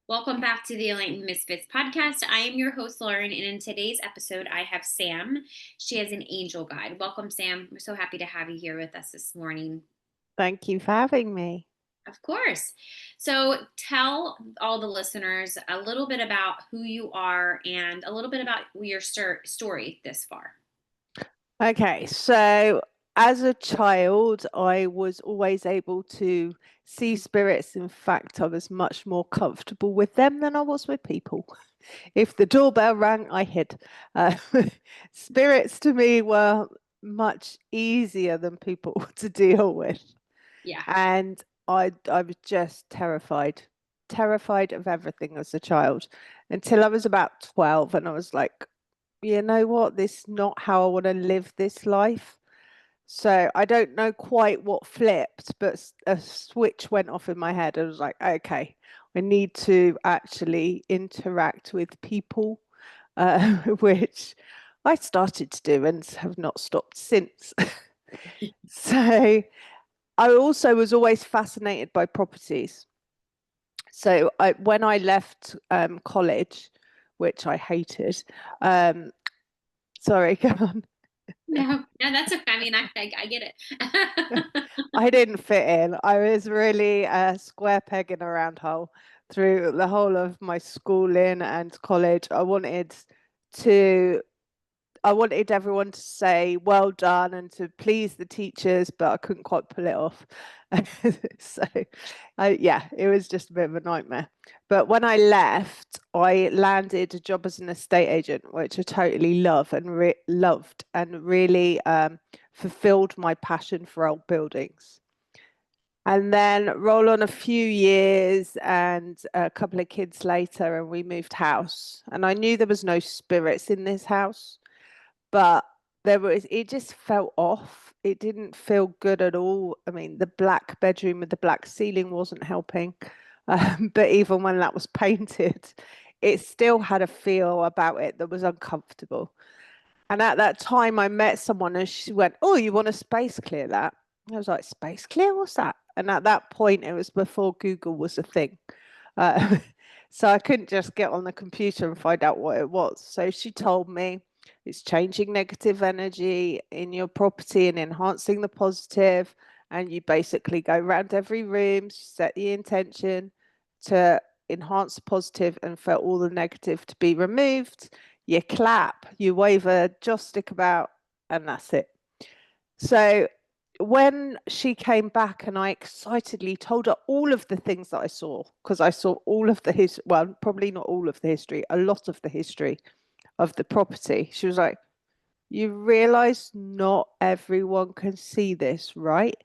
Welcome back to the Enlightened Misfits podcast. I am your host, Lauren, and in today's episode, I have Sam. She has an angel guide. Welcome, Sam. We're so happy to have you here with us this morning. Thank you for having me. Of course. So, tell all the listeners a little bit about who you are and a little bit about your story this far. Okay, so as a child, I was always able to see spirits. In fact, I was much more comfortable with them than I was with people. If the doorbell rang, I hid. Uh, spirits to me were much easier than people to deal with. Yeah. And I was just terrified of everything as a child until I was about 12. And I was like, you know what? This is not how I want to live this life. So I don't know quite what flipped, but a switch went off in my head. I was like, okay, I need to actually interact with people, which I started to do and have not stopped since. So I also was always fascinated by properties. So when I left college, which I hated, sorry, go on. No, that's okay. I mean, I get it. I didn't fit in. I was really a square peg in a round hole through the whole of my schooling and college. To I wanted everyone to say well done and to please the teachers, but I couldn't quite pull it off. So, yeah, it was just a bit of a nightmare. But when I left, I landed a job as an estate agent, which I totally loved and really fulfilled my passion for old buildings. And then roll on a few years and a couple of kids later, and we moved house. And I knew there was no spirits in this house, but it just felt off. It didn't feel good at all. I mean, the black bedroom with the black ceiling wasn't helping. But even when that was painted, it still had a feel about it that was uncomfortable. And at that time, I met someone and she went, "Oh, you want to space clear that?" I was like, "Space clear? What's that?" And at that point, it was before Google was a thing. Uh, so I couldn't just get on the computer and find out what it was. So she told me it's changing negative energy in your property and enhancing the positive. And you basically go around every room, set the intention to enhance the positive and for all the negative to be removed. You clap, you wave a joss stick about, and that's it. So when she came back and I excitedly told her all of the things that I saw, because I saw all of the history, well, probably not all of the history, a lot of the history of the property, she was like, "You realize not everyone can see this, right?"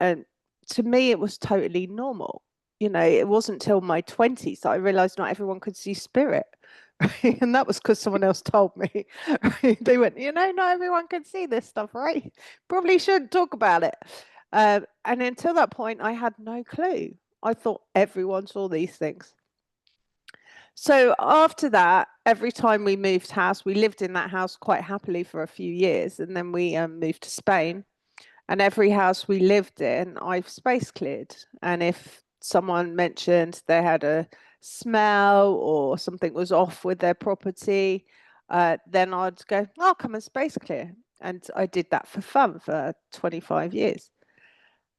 And to me, it was totally normal. It wasn't till my 20s that I realized not everyone could see spirit. Right? And that was because someone else told me. Right? They went, not everyone can see this stuff, right? Probably shouldn't talk about it. And until that point, I had no clue. I thought everyone saw these things. So after that, every time we moved house, we lived in that house quite happily for a few years. And then we moved to Spain. And every house we lived in, I've space cleared. And if someone mentioned they had a smell or something was off with their property, then I'd go, "I'll come and space clear." And I did that for fun for 25 years.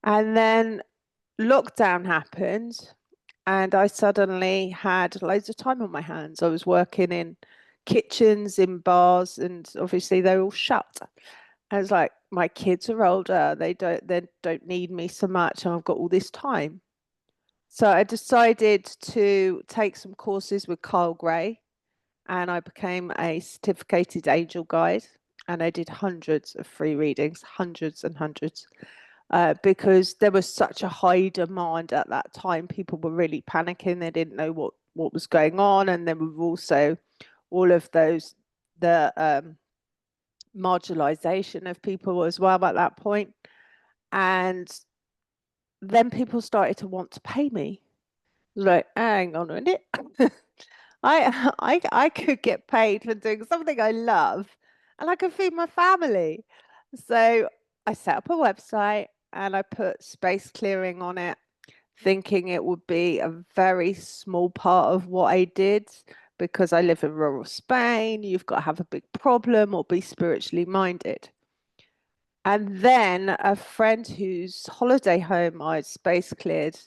And then lockdown happened, and I suddenly had loads of time on my hands. I was working in kitchens, in bars, and obviously they're all shut. I was like, my kids are older, they don't need me so much, and I've got all this time. So I decided to take some courses with Kyle Gray, and I became a certificated angel guide, and I did hundreds of free readings, hundreds and hundreds, because there was such a high demand at that time. People were really panicking, they didn't know what was going on, and there were also all of the marginalization of people as well at that point. And then people started to want to pay me. Like, hang on a minute. I could get paid for doing something I love and I could feed my family. So I set up a website and I put space clearing on it thinking it would be a very small part of what I did because I live in rural Spain. You've got to have a big problem or be spiritually minded. And then a friend whose holiday home I'd space cleared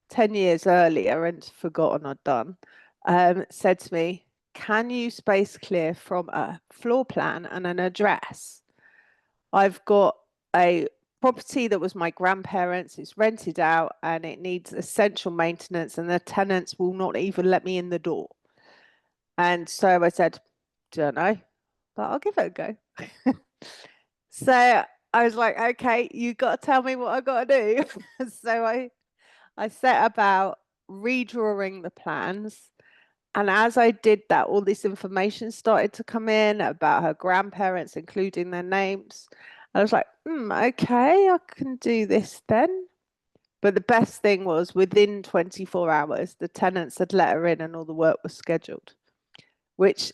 10 years earlier and forgotten I'd done, said to me, can you space clear from a floor plan and an address? I've got a property that was my grandparents', it's rented out and it needs essential maintenance, and the tenants will not even let me in the door. And so I said, don't know, but I'll give it a go. So I was like, okay, you got to tell me what I got to do. So I set about redrawing the plans. And as I did that, all this information started to come in about her grandparents, including their names. I was like, okay, I can do this then. But the best thing was within 24 hours, the tenants had let her in and all the work was scheduled, which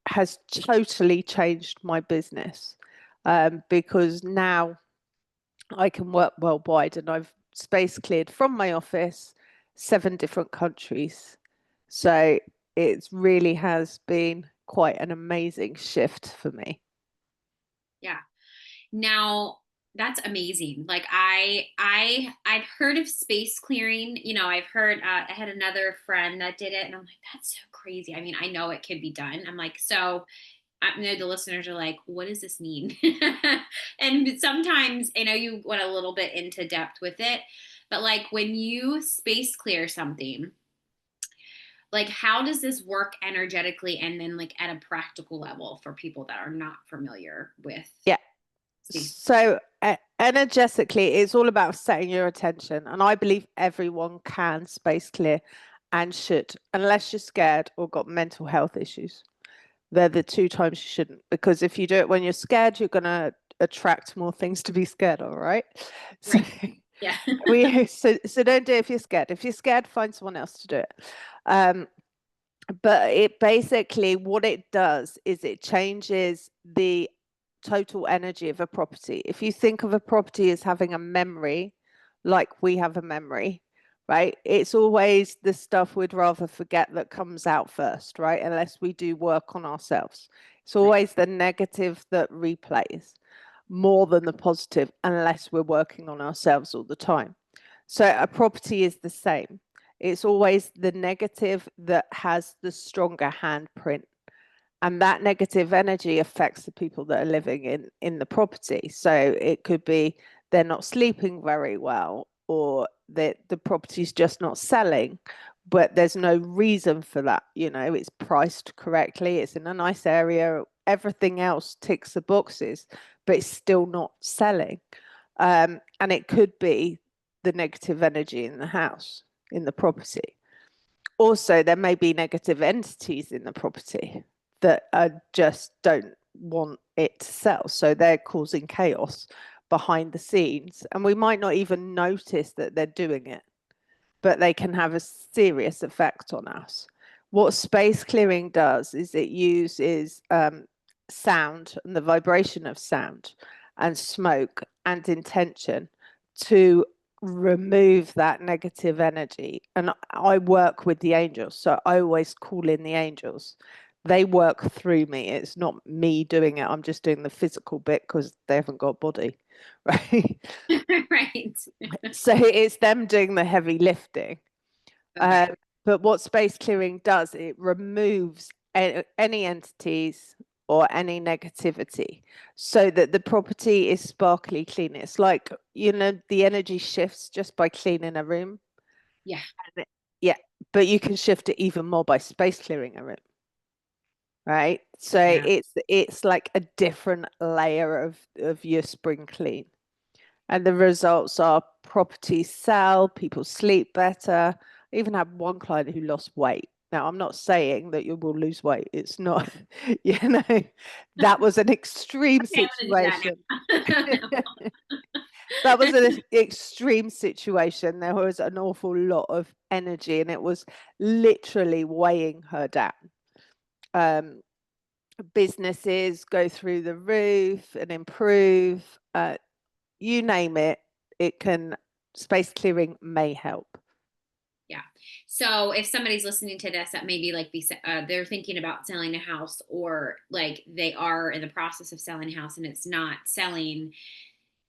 has totally changed my business, because now I can work worldwide, and I've space cleared from my office 7 different countries. So it really has been quite an amazing shift for me. Yeah. Now that's amazing. Like I've heard of space clearing. I've heard I had another friend that did it, and I'm like, that's so crazy. I mean, I know it could be done. I'm like, so I know the listeners are like, what does this mean? And sometimes I know you went a little bit into depth with it, but like when you space clear something, like how does this work energetically and then like at a practical level for people that are not familiar with Yeah. space? So energetically, it's all about setting your attention. And I believe everyone can space clear and should, unless you're scared or got mental health issues. They're the 2 times you shouldn't, because if you do it when you're scared, you're going to attract more things to be scared of, right? So Right. Yeah. so don't do it if you're scared. If you're scared, find someone else to do it. But it basically, what it does is it changes the total energy of a property. If you think of a property as having a memory, like we have a memory, right? It's always the stuff we'd rather forget that comes out first, right? Unless we do work on ourselves. It's Right. always the negative that replays more than the positive, unless we're working on ourselves all the time. So a property is the same. It's always the negative that has the stronger handprint. And that negative energy affects the people that are living in the property. So it could be they're not sleeping very well, or the property's just not selling, but there's no reason for that. It's priced correctly, it's in a nice area, everything else ticks the boxes, but it's still not selling. And it could be the negative energy in the house, in the property. Also, there may be negative entities in the property that just don't want it to sell. So they're causing chaos behind the scenes. And we might not even notice that they're doing it, but they can have a serious effect on us. What space clearing does is it uses sound and the vibration of sound and smoke and intention to remove that negative energy. And I work with the angels, so I always call in the angels. They work through me. It's not me doing it. I'm just doing the physical bit because they haven't got a body, right? Right. So it's them doing the heavy lifting. Okay. But what space clearing does, it removes any entities or any negativity so that the property is sparkly clean. It's like, the energy shifts just by cleaning a room. Yeah. Yeah, but you can shift it even more by space clearing a room. Right. So Yeah. it's like a different layer of your spring clean. And the results are properties sell, people sleep better. I even had one client who lost weight. Now, I'm not saying that you will lose weight. It's not, you know, that was an extreme Okay, I'm gonna do situation. that now. That was an extreme situation. There was an awful lot of energy and it was literally weighing her down. Businesses go through the roof and improve. You name it, space clearing may help. Yeah. So if somebody's listening to this that maybe like they're thinking about selling a house, or like they are in the process of selling a house and it's not selling,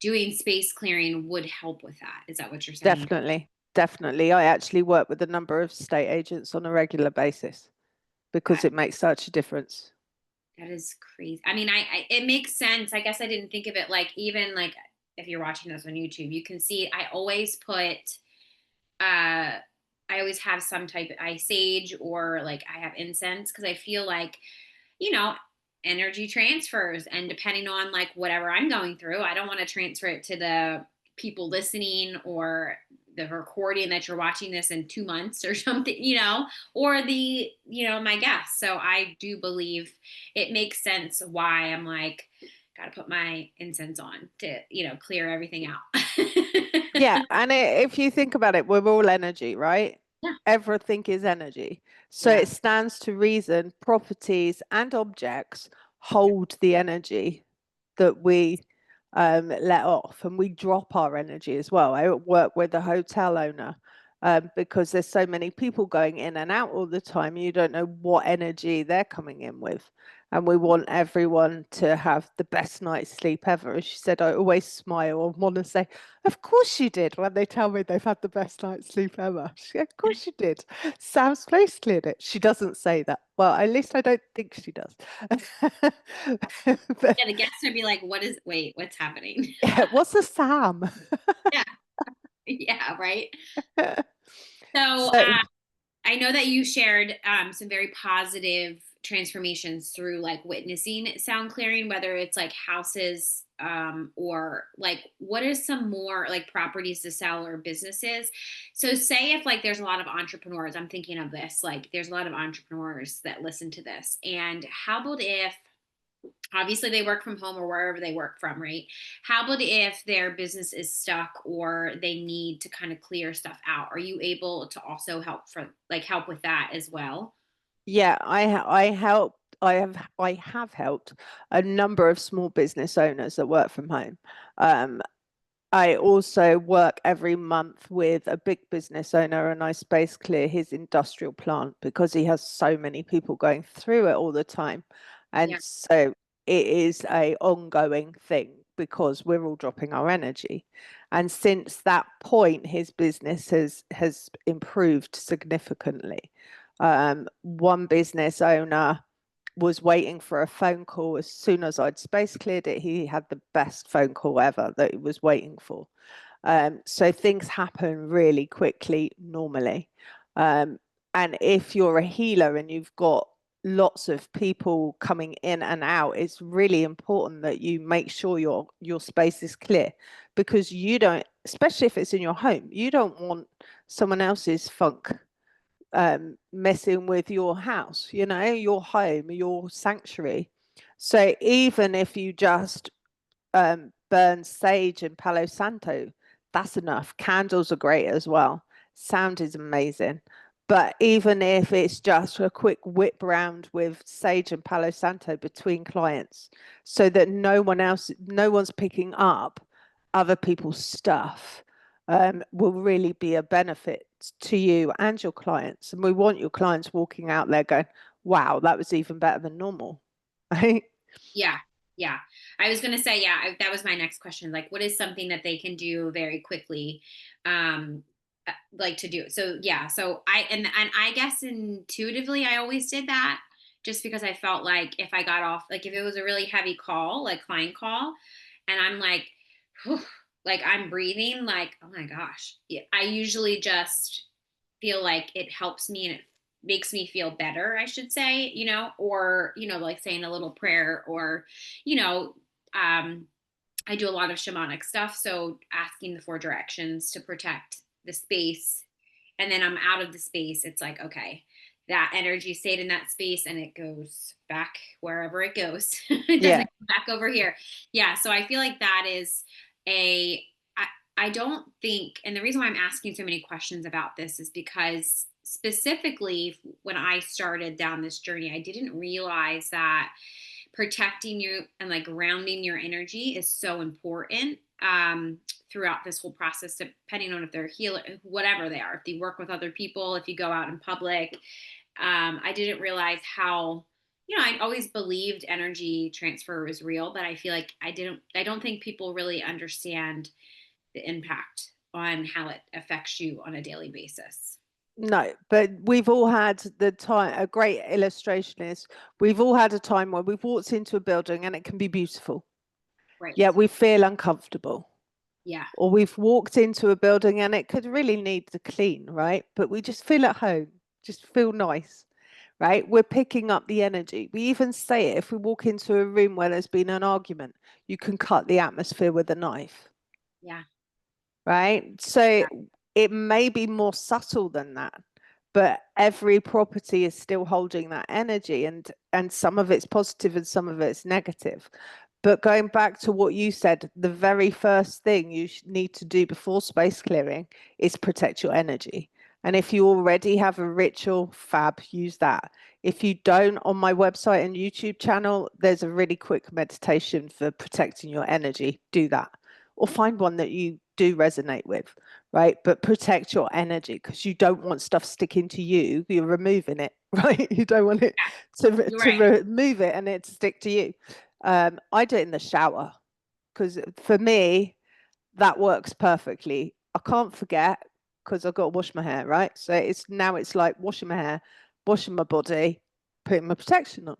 doing space clearing would help with that. Is that what you're saying? Definitely, definitely. I actually work with a number of estate agents on a regular basis because That it makes such a difference. that is crazy. I mean, I it makes sense. I guess I didn't think of it like, even like if you're watching this on YouTube, you can see I always put I always have some type of I sage, or like I have incense, because I feel like, you know, energy transfers, and depending on like whatever I'm going through, I don't want to transfer it to the people listening, or the recording that you're watching this in 2 months or something, or my guests. So I do believe it makes sense why I'm like, gotta put my incense on to, clear everything out. Yeah, and if you think about it, we're all energy, right? Yeah. Everything is energy. So Yeah. it stands to reason properties and objects Yeah. hold the energy that we let off, and we drop our energy as well. I work with a hotel owner because there's so many people going in and out all the time. You don't know what energy they're coming in with. And we want everyone to have the best night's sleep ever. And she said, I always smile and want to say, of course you did, when they tell me they've had the best night's sleep ever. She said, of course you did. Sam's place cleared it. She doesn't say that. Well, at least I don't think she does. But Yeah, the guests would be like, what's happening? yeah, what's a Sam? Yeah. Yeah, right. So So I know that you shared some very positive transformations through like witnessing sound clearing, whether it's like houses, or like what is some more like properties to sell or businesses. So say if like there's a lot of entrepreneurs, I'm thinking of this, like there's a lot of entrepreneurs that listen to this, and how about if obviously they work from home or wherever they work from, right? How about if their business is stuck, or they need to kind of clear stuff out? Are you able to also help with that as well? yeah, I have helped a number of small business owners that work from home. Um, I also work every month with a big business owner, and I space clear his industrial plant because he has so many people going through it all the time. Yeah. And so it is a ongoing thing because we're all dropping our energy. And since that point, his business has improved significantly. One business owner was waiting for a phone call. As soon as I'd space cleared it, he had the best phone call ever that he was waiting for. So things happen really quickly normally. Um, and if you're a healer and you've got lots of people coming in and out, it's really important that you make sure your space is clear, because you don't, especially if it's in your home, you don't want someone else's funk messing with your house, your home, your sanctuary. So even if you just burn sage and Palo Santo, that's enough. Candles are great as well. Sound is amazing. But even if it's just a quick whip round with sage and Palo Santo between clients, so that no one's picking up other people's stuff, will really be a benefit to you and your clients. And we want your clients walking out there going, wow, that was even better than normal. Right? Yeah. Yeah. I was going to say, yeah, that was my next question. Like, what is something that they can do very quickly? Like to do. So, yeah. So and I guess intuitively, I always did that, just because I felt like if I got off, like if it was a really heavy call, like client call, and I'm like, whew, like I'm breathing, like, oh my gosh. Yeah, I usually just feel like it helps me, and it makes me feel better, I should say, or, like saying a little prayer, or, you know, um, I do a lot of shamanic stuff. So asking the four directions to protect the space. And then I'm out of the space. It's like, okay, that energy stayed in that space and it goes back wherever it goes. It doesn't Yeah. come back over here. Yeah. So I feel like that is a, I, I don't think, and the reason why I'm asking so many questions about this is because specifically when I started down this journey, I didn't realize that protecting you and like grounding your energy is so important. throughout this whole process, depending on if they're healer, whatever they are, if you work with other people, if you go out in public. I didn't realize how, I always believed energy transfer was real, but I feel like I don't think people really understand the impact on how it affects you on a daily basis. No, but we've all had the time. A great illustration is we've all had a time where we've walked into a building and it can be beautiful, Right. yet we feel uncomfortable. Yeah. Or we've walked into a building and it could really need to clean, right? But we just feel at home, just feel nice, right? We're picking up the energy. We even say it if we walk into a room where there's been an argument, you can cut the atmosphere with a knife, Yeah. right? So it may be more subtle than that, but every property is still holding that energy, and some of it's positive and some of it's negative. But going back to what you said, the very first thing you need to do before space clearing is protect your energy. And if you already have a ritual, fab, use that. If you don't, on my website and YouTube channel, there's a really quick meditation for protecting your energy. Do that. Or find one that you do resonate with, right? But protect your energy because you don't want stuff sticking to you. You're removing it, right? You don't want it You're to right. remove it and it to stick to you. I do it in the shower because for me, that works perfectly. I can't forget because I've got to wash my hair, right? So it's like washing my hair, washing my body, putting my protection on.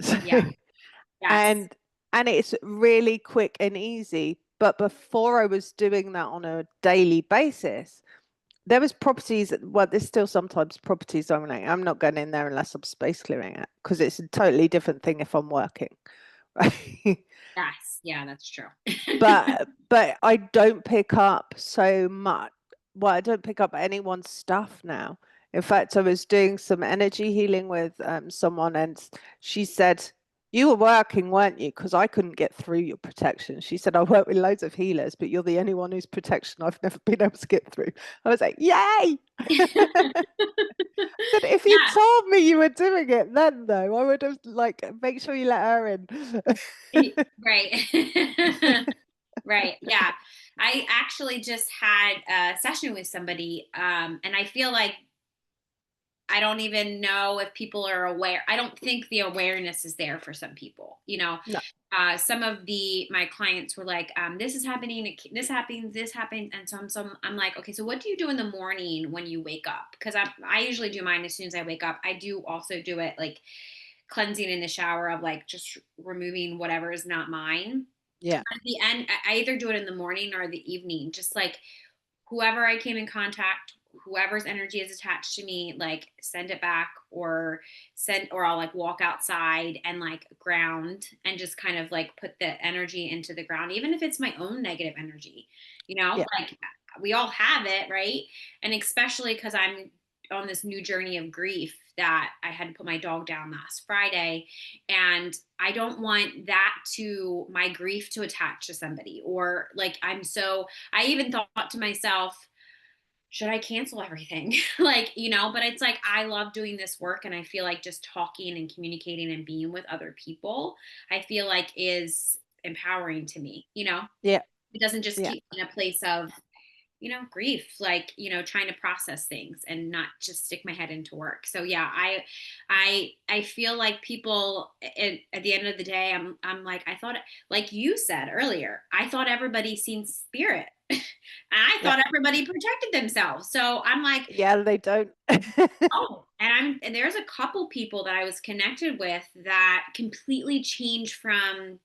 So, Yeah. Yes. and and it's really quick and easy. But before I was doing that on a daily basis, there was properties, well, there's still sometimes properties I'm like, I'm not going in there unless I'm space clearing it because it's a totally different thing if I'm working, right? Yes. Yeah, that's true. but I don't pick up so much. Well, I don't pick up anyone's stuff now. In fact, I was doing some energy healing with someone, and she said, "You were working, weren't you? Because I couldn't get through your protection." She said, "I work with loads of healers, but you're the only one whose protection I've never been able to get through." I was like, "Yay!" Said, if you Yeah. told me you were doing it then, though, I would have like make sure you let her in. Right. Right. Yeah. I actually just had a session with somebody, and I feel like I don't even know if people are aware. I don't think the awareness is there for some people. No, Some of the my clients were like, "This is happening. This happens. This happened." And I'm like, "Okay, so what do you do in the morning when you wake up?" Because I usually do mine as soon as I wake up. I do also do it like cleansing in the shower of like just removing whatever is not mine. yeah, At the end, I either do it in the morning or the evening, just like whoever I came in contact, whoever's energy is attached to me, like send it back or I'll like walk outside and like ground and just kind of like put the energy into the ground, even if it's my own negative energy, yeah, like we all have it, right? And especially because I'm on this new journey of grief that I had to put my dog down last Friday. And I don't want that my grief to attach to somebody or like I even thought to myself, should I cancel everything? Like, but it's like I love doing this work and I feel like just talking and communicating and being with other people, I feel like is empowering to me. yeah, It doesn't just yeah. keep me in a place of, grief, like, trying to process things and not just stick my head into work. So yeah, I feel like people at the end of the day, I'm like, I thought, like you said earlier, I thought everybody seen spirit. And I Yeah. thought everybody protected themselves. So I'm like, Yeah, they don't. oh, and there's a couple people that I was connected with that completely changed from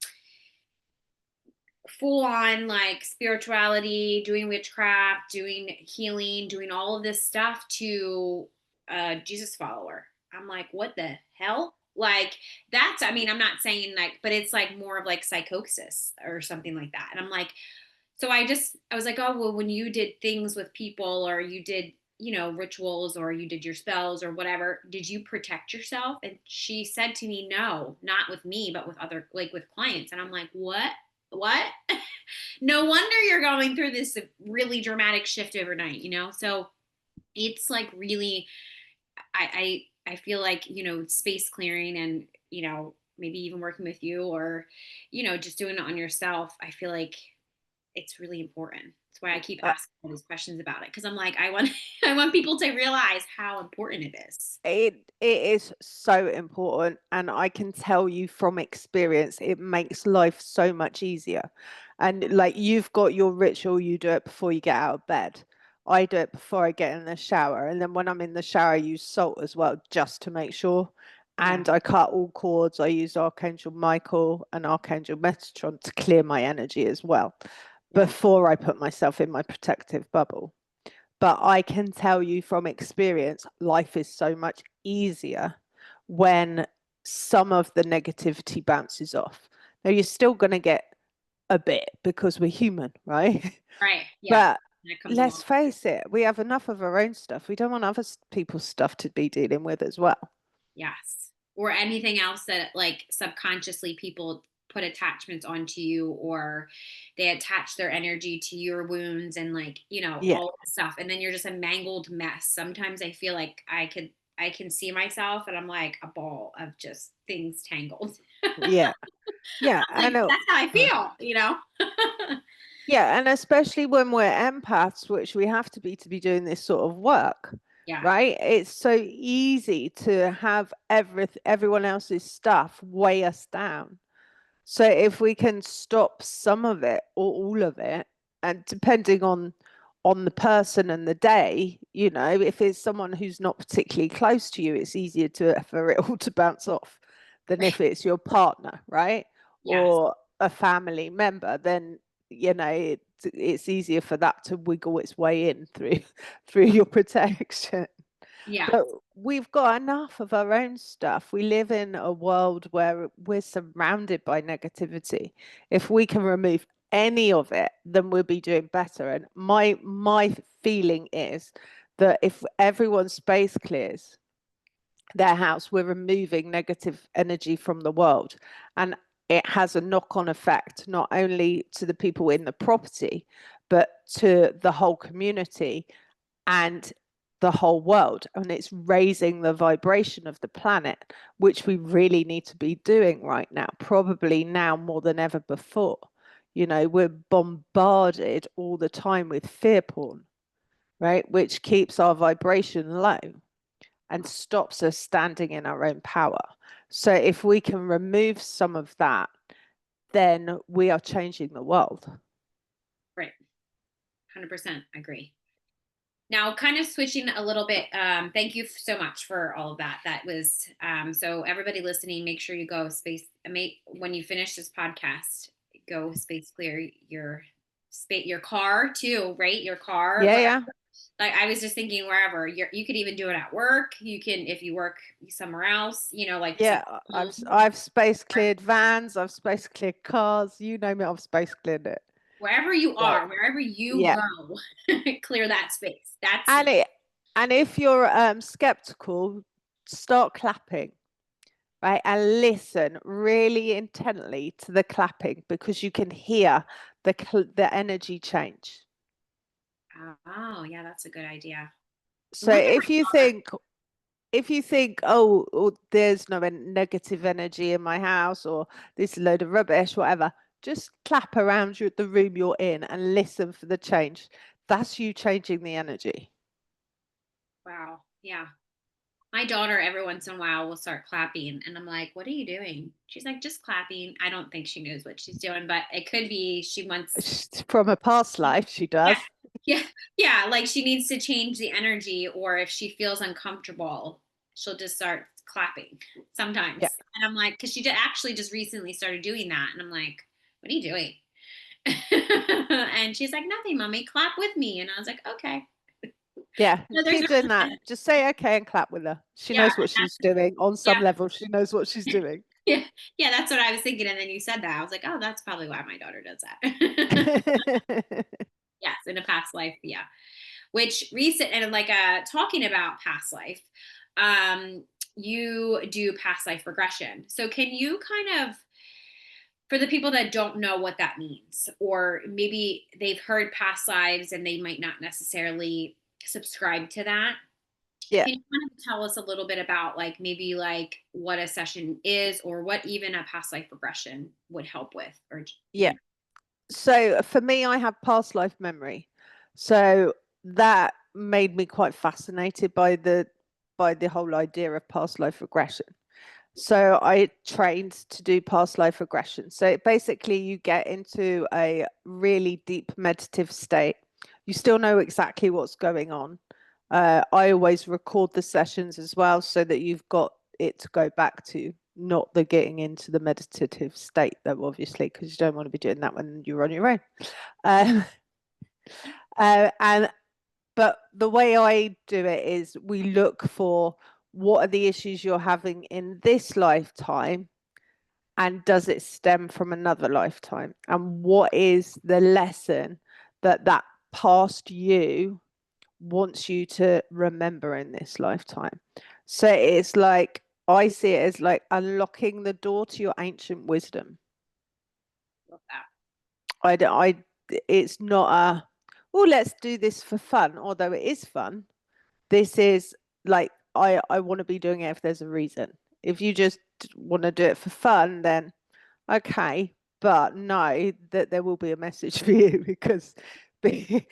full on like spirituality, doing witchcraft, doing healing, doing all of this stuff to a Jesus follower. I'm like, what the hell? Like I mean, I'm not saying like, but it's like more of like psychosis or something like that. And I'm like, so I was like, oh, well, when you did things with people or you did, rituals or you did your spells or whatever, did you protect yourself? And she said to me, no, not with me, but with other, like with clients. And I'm like, what? What? No wonder you're going through this really dramatic shift overnight. So it's like really, I feel like, space clearing and, maybe even working with you or, just doing it on yourself. I feel like it's really important. That's why I keep Uh, asking all these questions about it, because I'm like, I want I want people to realize how important it is. it is so important, and I can tell you from experience, it makes life so much easier. And like you've got your ritual, you do it before you get out of bed. I do it before I get in the shower, and then when I'm in the shower, I use salt as well, just to make sure. Yeah, And I cut all cords. I use Archangel Michael and Archangel Metatron to clear my energy as well yeah, before I put myself in my protective bubble. But I can tell you from experience, life is so much easier when some of the negativity bounces off. Now, you're still going to get a bit because we're human, right? right. Yeah, But that comes let's along. face it, we have enough of our own stuff. We don't want other people's stuff to be dealing with as well. Yes. Or anything else that like subconsciously people put attachments onto you, or they attach their energy to your wounds, and like, Yeah, all this stuff. And then you're just a mangled mess. Sometimes I feel like I can see myself and I'm like a ball of just things tangled. yeah, yeah. Like, I know. that's how I feel. Yeah, and especially when we're empaths, which we have to be doing this sort of work, Yeah. right? It's so easy to have everyone else's stuff weigh us down. So if we can stop some of it or all of it, and depending on the person and the day, if it's someone who's not particularly close to you, it's easier to for it all to bounce off than if it's your partner, right? Yes. Or a family member, then it's easier for that to wiggle its way in through through your protection. Yeah. But we've got enough of our own stuff. We live in a world where we're surrounded by negativity. If we can remove any of it, then we'll be doing better. And my feeling is that if everyone's space clears their house, we're removing negative energy from the world. And it has a knock-on effect, not only to the people in the property, but to the whole community and the whole world. And it's raising the vibration of the planet, which we really need to be doing right now, probably now more than ever before. We're bombarded all the time with fear porn, right? Which keeps our vibration low and stops us standing in our own power. So if we can remove some of that, then we are changing the world. Right. 100% agree. Now, kind of switching a little bit, thank you so much for all of that. That was so everybody listening, make sure you go space. When you finish this podcast, go space clear your car too, right? Your car, Yeah, wherever. yeah. Like I was just thinking, wherever you could even do it at work. You can if you work somewhere else, like some Yeah, I've space cleared vans, I've space cleared cars, you name it, I've space cleared it. wherever you So are, wherever you yeah, go, clear that space. That's and it and if you're skeptical, start clapping, right? And listen really intently to the clapping because you can hear the energy change. oh yeah, that's a good idea. So Look at if you think, oh, there's no negative energy in my house or this load of rubbish, whatever, just clap around the room you're in and listen for the change. That's you changing the energy. wow, yeah. My daughter every once in a while will start clapping and I'm like, "What are you doing?" She's like, "Just clapping." I don't think she knows what she's doing, but it could be she wants From a past life, she yeah. does. Yeah. Yeah, like she needs to change the energy, or if she feels uncomfortable, she'll just start clapping Yeah, sometimes. And I'm like, cuz actually just recently started doing that and I'm like, "What are you doing?" And she's like, "Nothing, mommy. Clap with me." And I was like, "Okay." yeah. So there's Keep doing that. Just say okay and clap with her. She yeah, knows what she's doing. On some yeah. level, she knows what she's doing. Yeah, yeah, that's what I was thinking. And then you said that. I was like, oh, that's probably why my daughter does that. Yes, in a past life. Yeah. Which recent and like talking about past life, um, you do past life regression. So can you kind of for the people that don't know what that means, or maybe they've heard past lives and they might not necessarily subscribe to that. Yeah, Can you kind of tell us a little bit about like maybe like what a session is or what even a past life regression would help with or yeah. So for me, I have past life memory. So that made me quite fascinated by the whole idea of past life regression. So I trained to do past life regression. So basically you get into a really deep meditative state. You still know exactly what's going on. I always record the sessions as well so that you've got it to go back to, not the getting into the meditative state though, obviously, because you don't want to be doing that when you're on your own. Um, and but the way I do it is we look for what are the issues you're having in this lifetime, and does it stem from another lifetime? And what is the lesson that that past you wants you to remember in this lifetime? So it's like, I see it as like unlocking the door to your ancient wisdom. Love that. It's not a, oh, let's do this for fun, although it is fun. This is like, I want to be doing it if there's a reason. If you just want to do it for fun, then okay, but know that there will be a message for you because we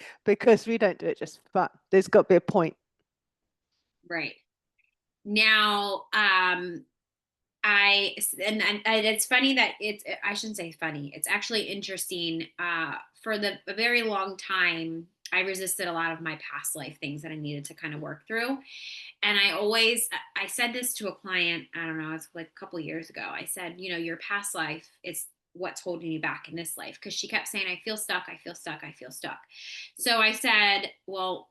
don't do it just for fun. There's got to be a point. Right. Now, I and it's funny that I shouldn't say funny. It's actually interesting. For a very long time, I resisted a lot of my past life things that I needed to kind of work through. And I said this to a client, I don't know, it's like a couple of years ago. I said, your past life is what's holding you back in this life. Cause she kept saying, I feel stuck. I feel stuck. I feel stuck. So I said, well,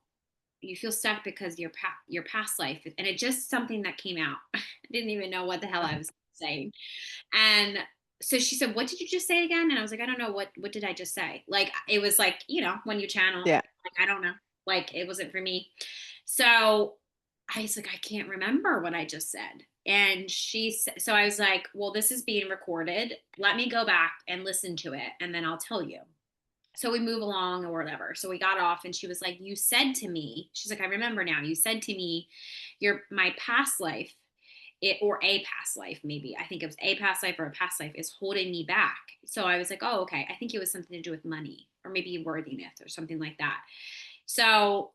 you feel stuck because your past life, and it just something that came out. I didn't even know what the hell I was saying. And so she said, what did you just say again? And I was like, I don't know. What did I just say? Like, it was like, when you channel, Yeah. like, I don't know, like it wasn't for me. So I was like, I can't remember what I just said. And so I was like, well, this is being recorded. Let me go back and listen to it, and then I'll tell you. So we move along or whatever. So we got off, and she was like, you said to me, she's like, I remember now, you said to me, my past life, or a past life, maybe. I think it was a past life or a past life is holding me back. So I was like, oh, okay. I think it was something to do with money or maybe worthiness or something like that. So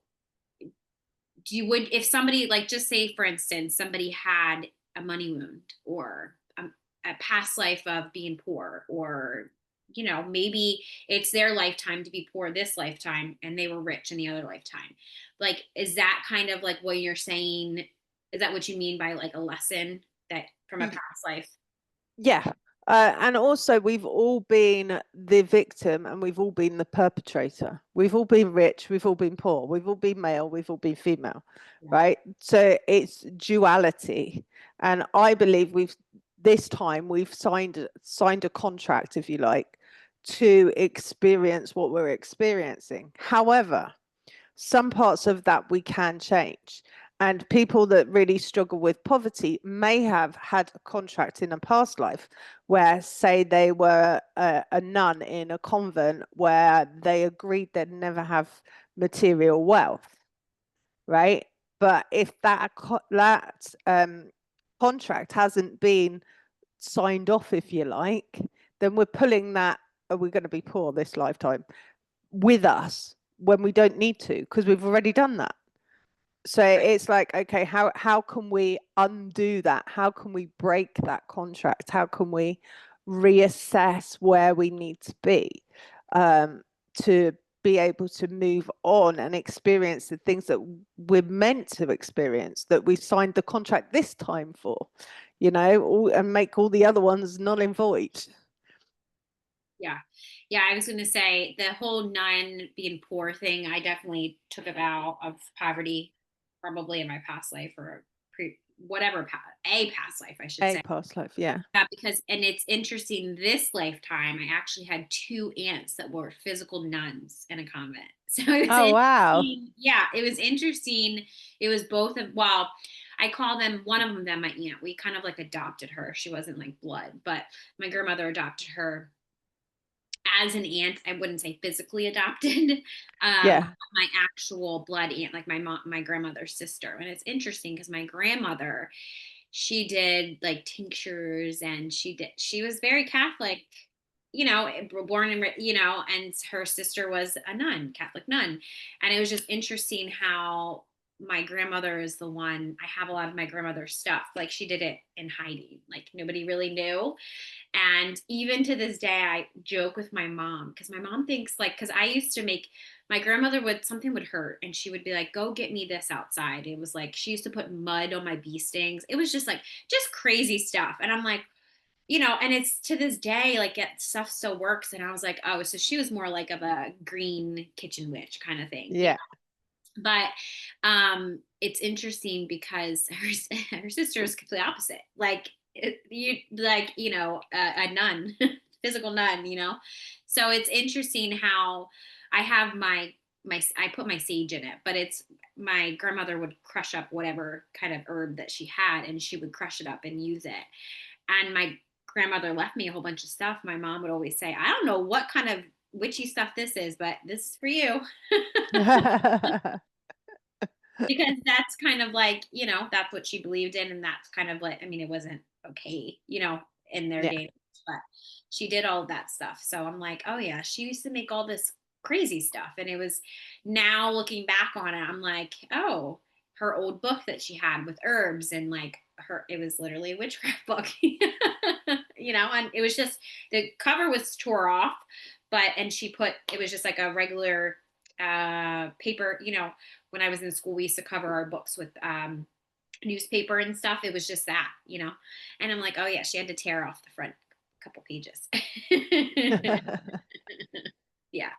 if somebody, like, just say for instance, somebody had a money wound, or a past life of being poor, or maybe it's their lifetime to be poor this lifetime and they were rich in the other lifetime, like, is that kind of like what you're saying? Is that what you mean by like a lesson that from a past life? Yeah. And also, we've all been the victim and we've all been the perpetrator. We've all been rich, we've all been poor, we've all been male, we've all been female, Yeah. right? So it's duality. And I believe this time we've signed a contract, if you like, to experience what we're experiencing. However, some parts of that we can change. And people that really struggle with poverty may have had a contract in a past life where, say, they were a nun in a convent where they agreed they'd never have material wealth, right? But if that contract hasn't been signed off, if you like, then we're pulling that. Are we going to be poor this lifetime with us when we don't need to because we've already done that? So Right. it's like, okay, how can we undo that? How can we break that contract? How can we reassess where we need to be, um, to be able to move on and experience the things that we're meant to experience, that we signed the contract this time for, and make all the other ones null and void. Yeah. Yeah. I was going to say the whole nun being poor thing. I definitely took a vow of poverty, probably in my past life, or whatever, a past life, I should A say. past life, yeah. And it's interesting, this lifetime, I actually had two aunts that were physical nuns in a convent. So it was Oh, wow. interesting. Yeah. It was interesting. It was both of, well, I call them, one of them my aunt. We kind of like adopted her. She wasn't like blood, but my grandmother adopted her as an aunt. I wouldn't say physically adopted. Yeah. My actual blood aunt, like my grandmother's sister. And it's interesting because my grandmother, she did like tinctures, and she was very Catholic, born and her sister was a nun, Catholic nun. And it was just interesting how my grandmother is the one. I have a lot of my grandmother's stuff. Like she did it in hiding, like nobody really knew. And even to this day, I joke with my mom because my mom thinks like, because I used to make my grandmother something would hurt and she would be like, go get me this outside. It was like, she used to put mud on my bee stings. It was just like, just crazy stuff. And I'm like, and it's to this day, like that stuff still works. And I was like, oh, so she was more like of a green kitchen witch kind of thing, Yeah. but it's interesting because her sister is completely opposite. Like a nun, physical nun. So it's interesting how I have I put my sage in it, but it's my grandmother would crush up whatever kind of herb that she had, and she would crush it up and use it. And my grandmother left me a whole bunch of stuff. My mom would always say, I don't know what kind of witchy stuff this is, but this is for you. Because that's kind of like, that's what she believed in. And that's kind of like, I mean, it wasn't okay, in their Yeah. day, but she did all of that stuff. So I'm like, oh yeah, she used to make all this crazy stuff. And it was now looking back on it, I'm like, oh, her old book that she had with herbs and like it was literally a witchcraft book, and it was just, the cover was tore off, and she put, it was just like a regular paper, when I was in school, we used to cover our books with newspaper and stuff. It was just that. And I'm like, oh yeah, she had to tear off the front couple pages. Yeah.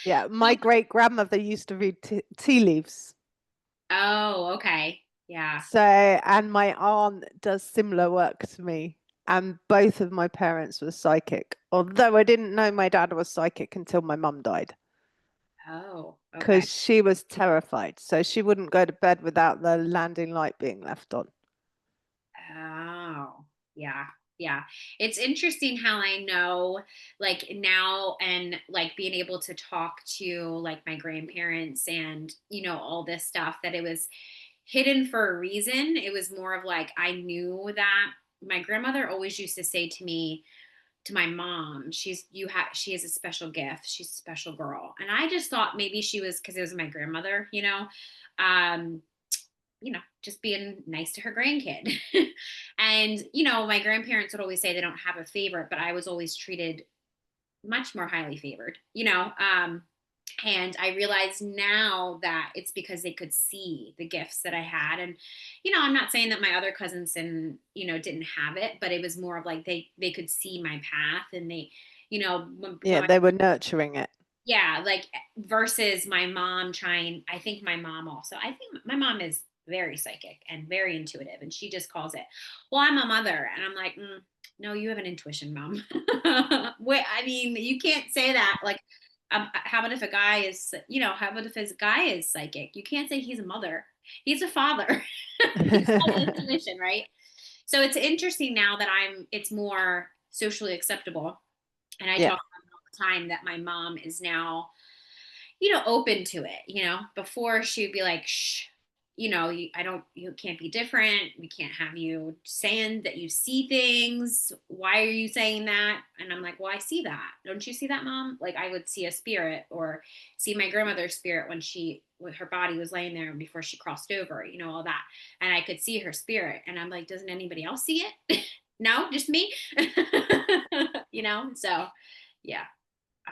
Yeah. My great grandmother used to read tea leaves. Oh, okay. Yeah. So, and my aunt does similar work to me. And both of my parents were psychic. Although I didn't know my dad was psychic until my mum died, Oh, okay. because she was terrified. So she wouldn't go to bed without the landing light being left on. Oh, yeah. Yeah. It's interesting how I know, like now, and like being able to talk to like my grandparents and, all this stuff, that it was hidden for a reason. It was more of like, I knew that my grandmother always used to say to me, to my mom, she has a special gift. She's a special girl. And I just thought maybe she was, because it was my grandmother, um, just being nice to her grandkid. And, my grandparents would always say they don't have a favorite, but I was always treated much more highly favored, and I realize now that it's because they could see the gifts that I had. And, I'm not saying that my other cousins and, didn't have it, but it was more of like they could see my path, and they, Yeah, they were nurturing it. yeah, like versus my mom trying, I think my mom is very psychic and very intuitive, and she just calls it, well, I'm a mother. And I'm like, no, you have an intuition, mom. Wait, I mean, you can't say that. Like, how about if a guy is, how about if his guy is psychic? You can't say he's a mother. He's a father. He's got an intuition, right? So it's interesting now that it's more socially acceptable. And I Yeah. talk about it all the time that my mom is now, open to it. Before she would be like, shh, you can't be different. We can't have you saying that you see things. Why are you saying that? And I'm like, well, I see that. Don't you see that, mom? Like I would see a spirit, or see my grandmother's spirit when her body was laying there before she crossed over, all that. And I could see her spirit. And I'm like, doesn't anybody else see it? No, just me. So yeah,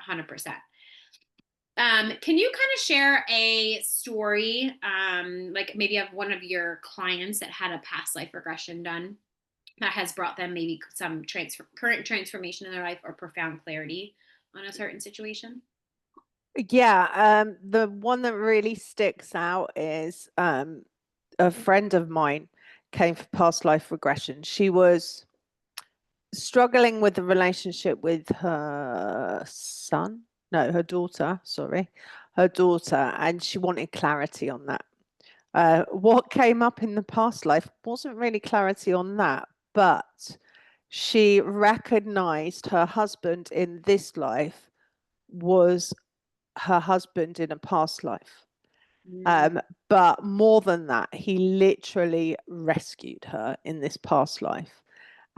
100%. Can you kind of share a story, like maybe of one of your clients that had a past life regression done that has brought them maybe some current transformation in their life or profound clarity on a certain situation? Yeah, the one that really sticks out is a friend of mine came for past life regression. She was struggling with the relationship with her son, no, her daughter, sorry, her daughter, and she wanted clarity on that. What came up in the past life wasn't really clarity on that, but she recognized her husband in this life was her husband in a past life. Mm. Um, but more than that, he literally rescued her in this past life.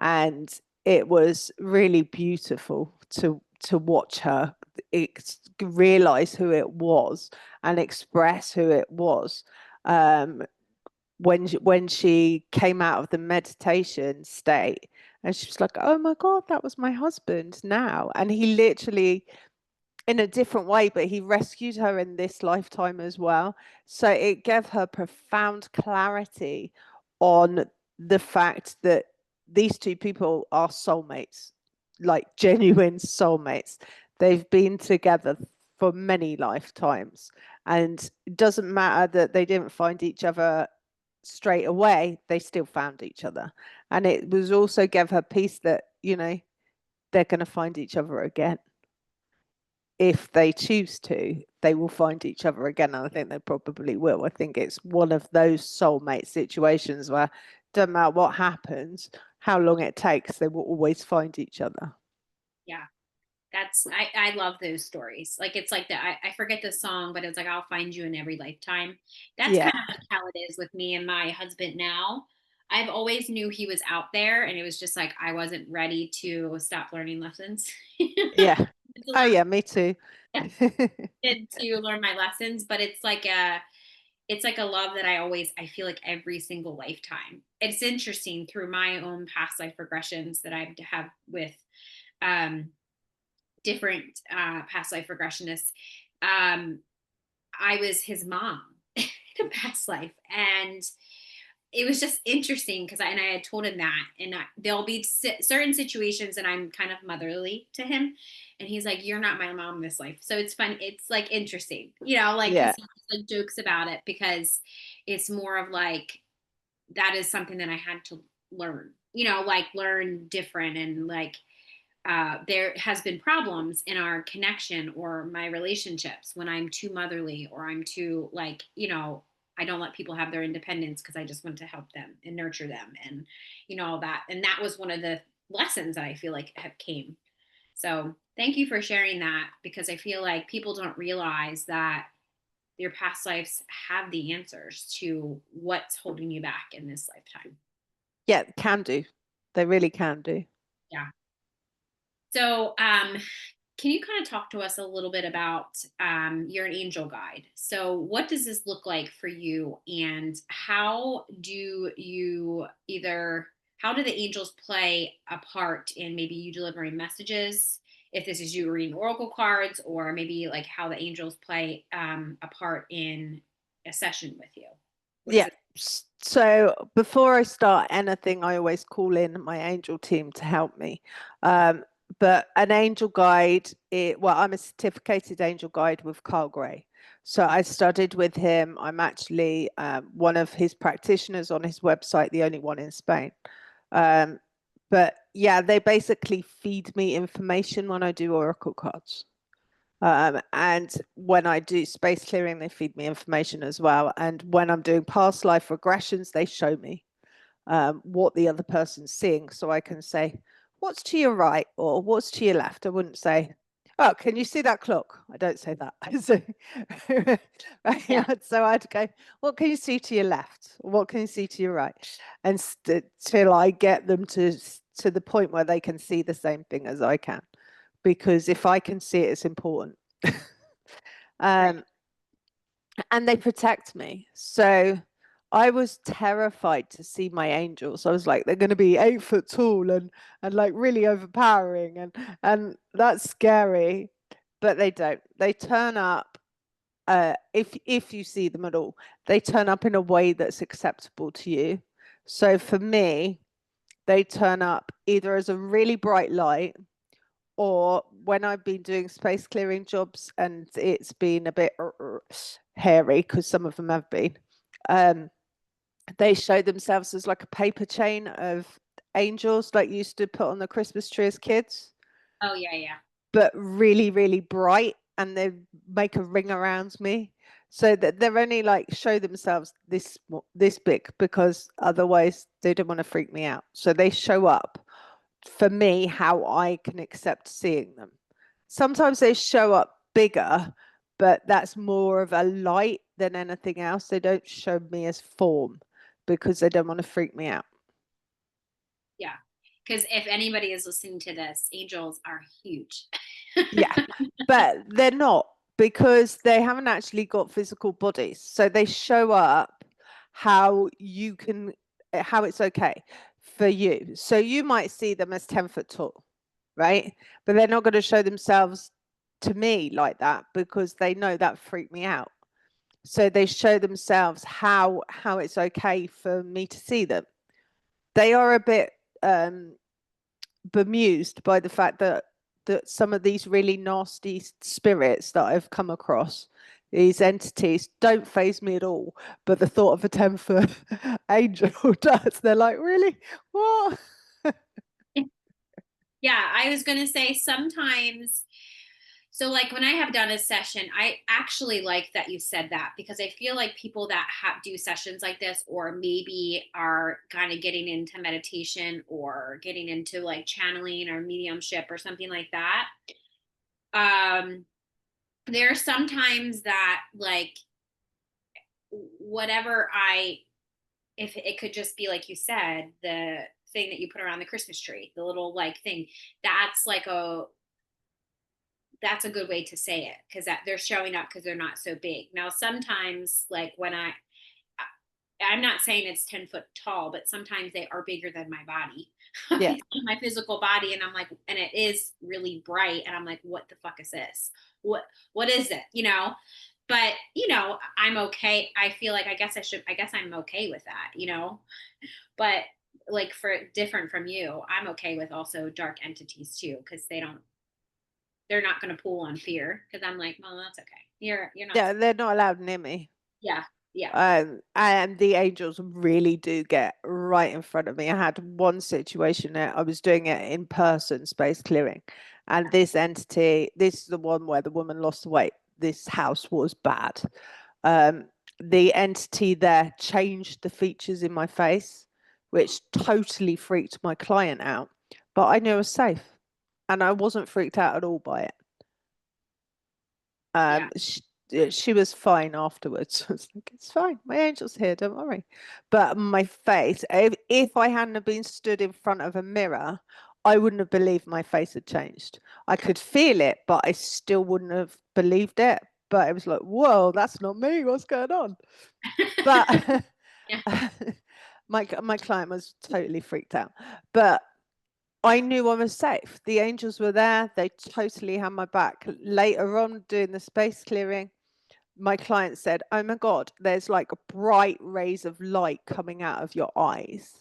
And it was really beautiful to to watch her realize who it was and express who it was. When she came out of the meditation state, and she was like, oh my God, that was my husband now. And he literally, in a different way, but he rescued her in this lifetime as well. So it gave her profound clarity on the fact that these two people are soulmates, like genuine soulmates. They've been together for many lifetimes, and it doesn't matter that they didn't find each other straight away, they still found each other. And it was also gave her peace that, they're going to find each other again. If they choose to, they will find each other again. And I think they probably will. I think it's one of those soulmate situations where doesn't matter what happens, how long it takes, they will always find each other. Yeah. I love those stories. Like it's like that. I forget the song, but it's like I'll find you in every lifetime. That's Yeah. kind of like how it is with me and my husband now. I've always knew he was out there, and it was just like I wasn't ready to stop learning lessons. Yeah. It's a Oh lot yeah, me too. to learn my lessons, but it's like a love that I feel like every single lifetime. It's interesting through my own past life regressions that I have with um different past life regressionists. Um, I was his mom in a past life, and it was just interesting because I had told him that, and there'll be certain situations that I'm kind of motherly to him, and he's like, "You're not my mom this life." So it's fun. It's like interesting, like because Yeah. he like jokes about it because it's more of like that is something that I had to learn, like learn different and like there has been problems in our connection or my relationships when I'm too motherly or I'm too like, I don't let people have their independence because I just want to help them and nurture them and, all that. And that was one of the lessons that I feel like have came. So thank you for sharing that because I feel like people don't realize that your past lives have the answers to what's holding you back in this lifetime. Yeah, can do. They really can do. Yeah. So, can you kind of talk to us a little bit about you're an angel guide? So, what does this look like for you, and how do you how do the angels play a part in maybe you delivering messages? If this is you reading oracle cards, or maybe like how the angels play a part in a session with you. What does Yeah. it? So before I start anything, I always call in my angel team to help me. But an angel guide, well, I'm a certificated angel guide with Carl Gray. So I studied with him. I'm actually one of his practitioners on his website, the only one in Spain. But yeah, they basically feed me information when I do oracle cards. And when I do space clearing, they feed me information as well. And when I'm doing past life regressions, they show me what the other person's seeing. So I can say, what's to your right or what's to your left? I wouldn't say, oh, can you see that clock? I don't say that. So, Yeah, so I'd go, what can you see to your left? What can you see to your right? And till I get them to the point where they can see the same thing as I can. Because if I can see it, it's important. right. um, and they protect me. So I was terrified to see my angels. I was like, they're going to be 8 foot tall and like really overpowering, and that's scary. But they don't. They turn up. If you see them at all, they turn up in a way that's acceptable to you. So for me, they turn up either as a really bright light, or when I've been doing space clearing jobs and it's been a bit hairy, because some of them have been, um, they show themselves as like a paper chain of angels like you used to put on the Christmas tree as kids, Oh yeah, yeah, but really, really bright, and they make a ring around me. So that they're only like show themselves this big because otherwise they don't want to freak me out. So they show up for me how I can accept seeing them. Sometimes they show up bigger, but that's more of a light than anything else. They don't show me as form because they don't want to freak me out. yeah. Because if anybody is listening to this, angels are huge. Yeah, but they're not because they haven't actually got physical bodies. So they show up how you can, how it's okay for you. So you might see them as 10 foot tall, right? But they're not going to show themselves to me like that because they know that freaked me out. So they show themselves how it's okay for me to see them. They are a bit bemused by the fact that some of these really nasty spirits that I've come across, these entities, don't phase me at all. But the thought of a 10-foot angel does. They're like, really? What? Yeah, I was going to say sometimes. So, like when I have done a session, I actually like that you said that because I feel like people that do sessions like this, or maybe are kind of getting into meditation or getting into like channeling or mediumship or something like that. Um, there are sometimes that like whatever if it could just be like you said, the thing that you put around the Christmas tree, the little like thing, that's like that's a good way to say it because that they're showing up because they're not so big. Now, sometimes, like when I'm not saying it's 10 foot tall, but sometimes they are bigger than my body, Yeah. my physical body. And I'm like, and it is really bright. And I'm like, what the fuck is this? What is it? But, I'm okay. I feel like I guess I'm okay with that, but like for different from you, I'm okay with also dark entities too, because they're not going to pull on fear because I'm like, well, that's okay. You're not. Yeah, they're not allowed near me. Yeah, yeah, And the angels really do get right in front of me. I had one situation there, I was doing it in person, space clearing, and this entity, this is the one where the woman lost weight. This house was bad. Um, the entity there changed the features in my face, which totally freaked my client out. But I knew I was safe, and I wasn't freaked out at all by it. yeah. Um, she, she was fine afterwards. I was like, it's fine. My angel's here. Don't worry. But my face, if I hadn't have been stood in front of a mirror, I wouldn't have believed my face had changed. I could feel it, but I still wouldn't have believed it. But it was like, whoa, that's not me. What's going on? But Yeah, my client was totally freaked out. But I knew I was safe. The angels were there. They totally had my back. Later on, doing the space clearing, my client said, "Oh my God, there's like bright rays of light coming out of your eyes."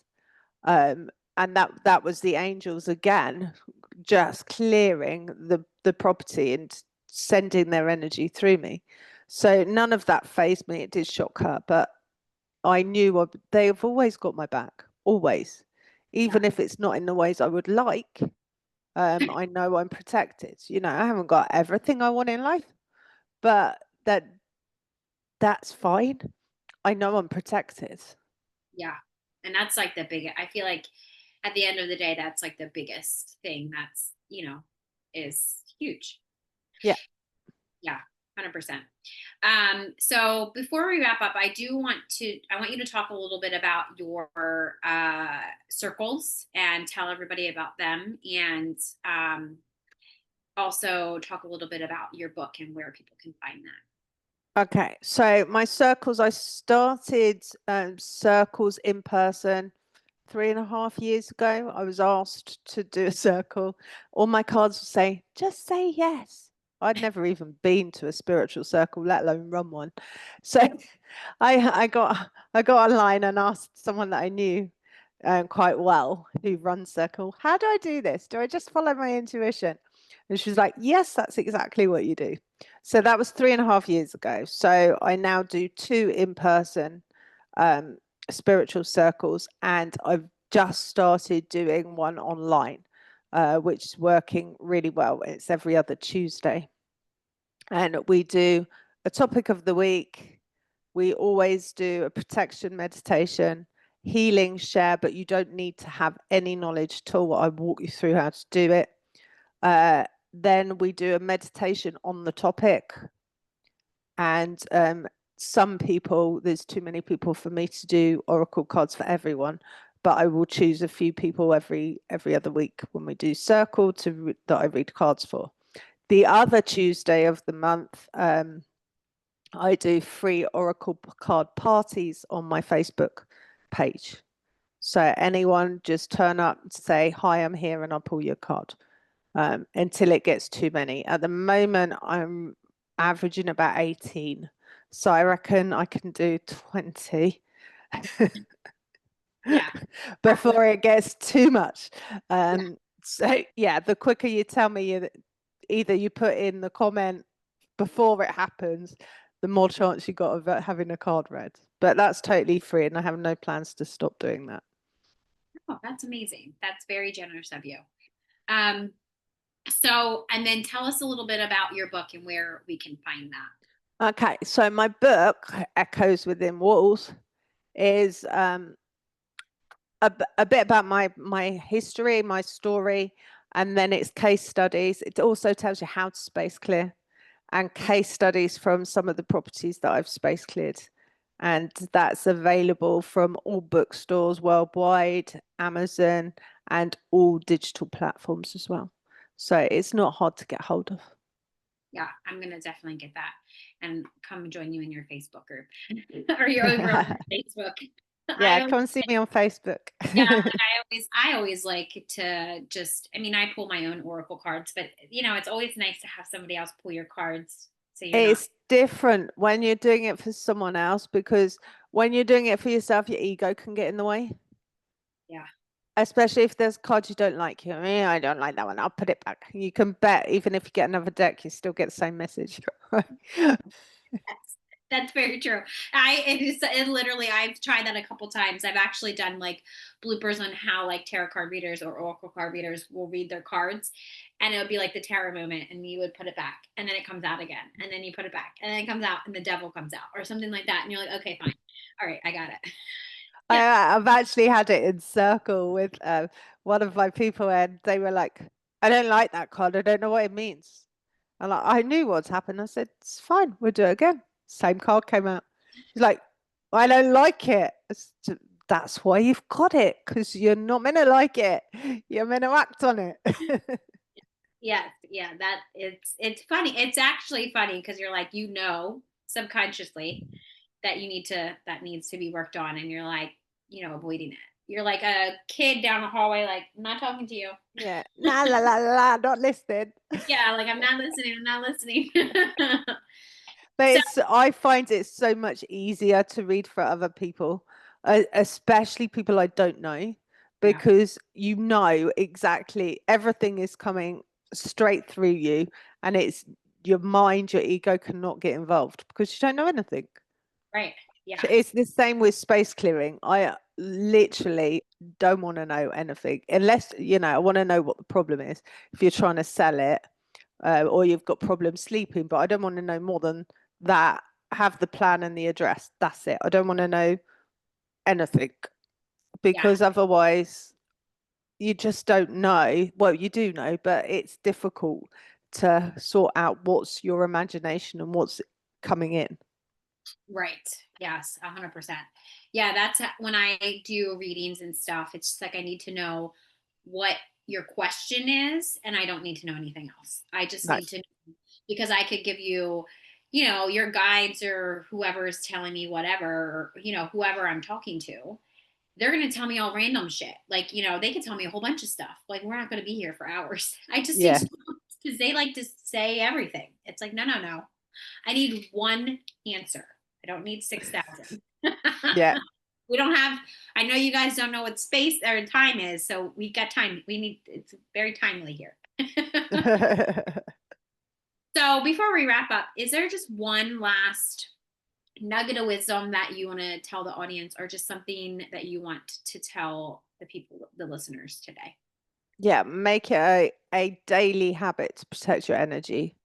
And that was the angels again, just clearing the property and sending their energy through me. So none of that fazed me. It did shock her, but I knew they've always got my back, always, yeah, even if it's not in the ways I would like. I know I'm protected. I haven't got everything I want in life, but that's fine. I know I'm protected. yeah. And that's like the biggest. I feel like at the end of the day, that's like the biggest thing. That's is huge. Yeah. Yeah, 100%. So before we wrap up, I want you to talk a little bit about your circles and tell everybody about them, and also talk a little bit about your book and where people can find that. Okay. So my circles, I started circles in person 3.5 years ago. I was asked to do a circle. All my cards would say, just say yes. I'd never even been to a spiritual circle, let alone run one. So I got online and asked someone that I knew quite well who runs circle, how do I do this? Do I just follow my intuition? And she was like, yes, that's exactly what you do. So that was 3.5 years ago. So I now do 2 in-person spiritual circles, and I've just started doing one online, which is working really well. It's every other Tuesday. And we do a topic of the week. We always do a protection meditation, healing share, but you don't need to have any knowledge at all. I walk you through how to do it. Then we do a meditation on the topic. And some people, there's too many people for me to do oracle cards for everyone, but I will choose a few people every other week when we do circle that I read cards for. The other Tuesday of the month, I do free Oracle card parties on my Facebook page. So anyone just turn up and say, hi, I'm here, and I'll pull your card until it gets too many. At the moment, I'm averaging about 18. So I reckon I can do 20 Yeah. before it gets too much. So yeah, the quicker you tell me, either you put in the comment before it happens, the more chance you got of having a card read. But that's totally free, and I have no plans to stop doing that. Oh, that's amazing. That's very generous of you. Um, so, and then tell us a little bit about your book and where we can find that. Okay, so my book, Echoes Within Walls, is a bit about my history, my story, and then it's case studies. It also tells you how to space clear and case studies from some of the properties that I've space cleared. And that's available from all bookstores worldwide, Amazon, and all digital platforms as well. So it's not hard to get hold of. Yeah, I'm gonna definitely get that and come join you in your Facebook group or you're over on Facebook. Yeah, I always, come and see me on Facebook. yeah, I always like to just, I mean, I pull my own Oracle cards, but it's always nice to have somebody else pull your cards so you're not. It's different when you're doing it for someone else, because when you're doing it for yourself, your ego can get in the way. Yeah. Especially if there's cards you don't like. I don't like that one. I'll put it back. You can bet, even if you get another deck, you still get the same message. That's very true. It literally, I've tried that a couple times. I've actually done like bloopers on how like tarot card readers or oracle card readers will read their cards, and it would be like the tarot moment, and you would put it back, and then it comes out again, and then you put it back, and then it comes out, and the devil comes out, or something like that, and you're like, okay, fine, all right, I got it. Yeah, I've actually had it in circle with one of my people, and they were like, I don't like that card. I don't know what it means. And I knew what's happened. I said, it's fine. We'll do it again. Same card came out. She's like, I don't like it. That's why you've got it, because you're not meant to like it. You're meant to act on it. yes, yeah. That it's funny. It's actually funny because you're like subconsciously that needs to be worked on, and you're like avoiding it. You're like a kid down the hallway, like, I'm not talking to you. Yeah. La la la la, not listening. Yeah, like, I'm not listening. I'm not listening. But So I find it so much easier to read for other people, especially people I don't know, yeah, because you know exactly everything is coming straight through you, and it's your mind, your ego cannot get involved because you don't know anything. right. Yeah, It's the same with space clearing. I literally don't want to know anything unless, I want to know what the problem is. If you're trying to sell it, or you've got problems sleeping, but I don't want to know more than that. Have the plan and the address. That's it. I don't want to know anything, yeah, because otherwise you just don't know. Well, you do know, but it's difficult to sort out what's your imagination and what's coming in. right. Yes, 100%. Yeah, that's when I do readings and stuff. It's just like I need to know what your question is, and I don't need to know anything else. I just No. need to know, because I could give you, your guides or whoever is telling me whatever, or, whoever I'm talking to, they're going to tell me all random shit. Like, they could tell me a whole bunch of stuff. Like, we're not going to be here for hours. I just need Yeah. to know, because they like to say everything. It's like, no, no, no. I need one answer. I don't need 6,000. Yeah. We don't have, I know you guys don't know what space or time is. So we got time. It's very timely here. So before we wrap up, is there just one last nugget of wisdom that you want to tell the audience, or just something that you want to tell the people, the listeners today? Yeah, make it a daily habit to protect your energy.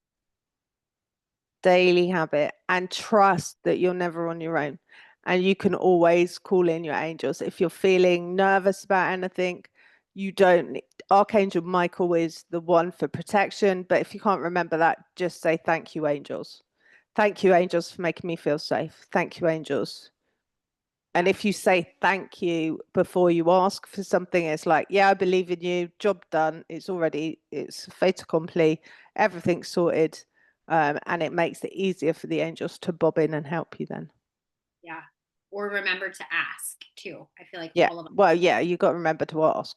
Daily habit, and trust that you're never on your own, and you can always call in your angels if you're feeling nervous about anything. You don't Archangel Michael is the one for protection, but if you can't remember that, just say thank you, angels. Thank you, angels, for making me feel safe. Thank you, angels. And if you say thank you before you ask for something, it's like, yeah, I believe in you, job done. It's fait accompli, everything's sorted. And it makes it easier for the angels to bob in and help you then. Yeah. Or remember to ask too. I feel like Yeah. all of us. Well, yeah, you got to remember to ask.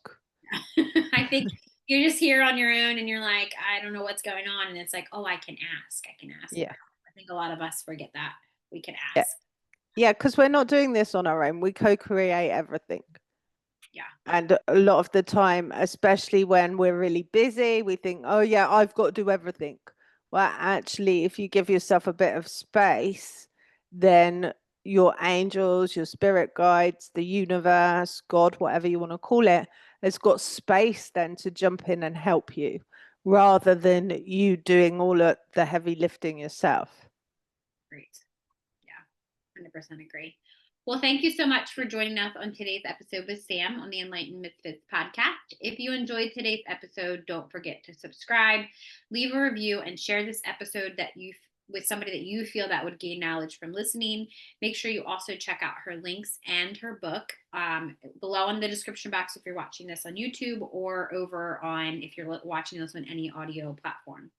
I think you're just here on your own and you're like, I don't know what's going on. And it's like, oh, I can ask. I can ask for Yeah. help. I think a lot of us forget that we can Yeah. ask. Yeah, because we're not doing this on our own. We co-create everything. Yeah. And a lot of the time, especially when we're really busy, we think, oh, yeah, I've got to do everything. Well, actually, if you give yourself a bit of space, then your angels, your spirit guides, the universe, God, whatever you want to call it, has got space then to jump in and help you rather than you doing all of the heavy lifting yourself. Great. Yeah. 100% agree. Well, thank you so much for joining us on today's episode with Sam on the Enlightened Misfits podcast. If you enjoyed today's episode, don't forget to subscribe, leave a review, and share this episode with somebody that you feel that would gain knowledge from listening. Make sure you also check out her links and her book below in the description box if you're watching this on YouTube, or over on if you're watching this on any audio platform.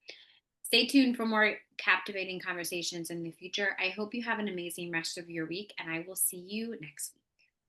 Stay tuned for more captivating conversations in the future. I hope you have an amazing rest of your week, and I will see you next week.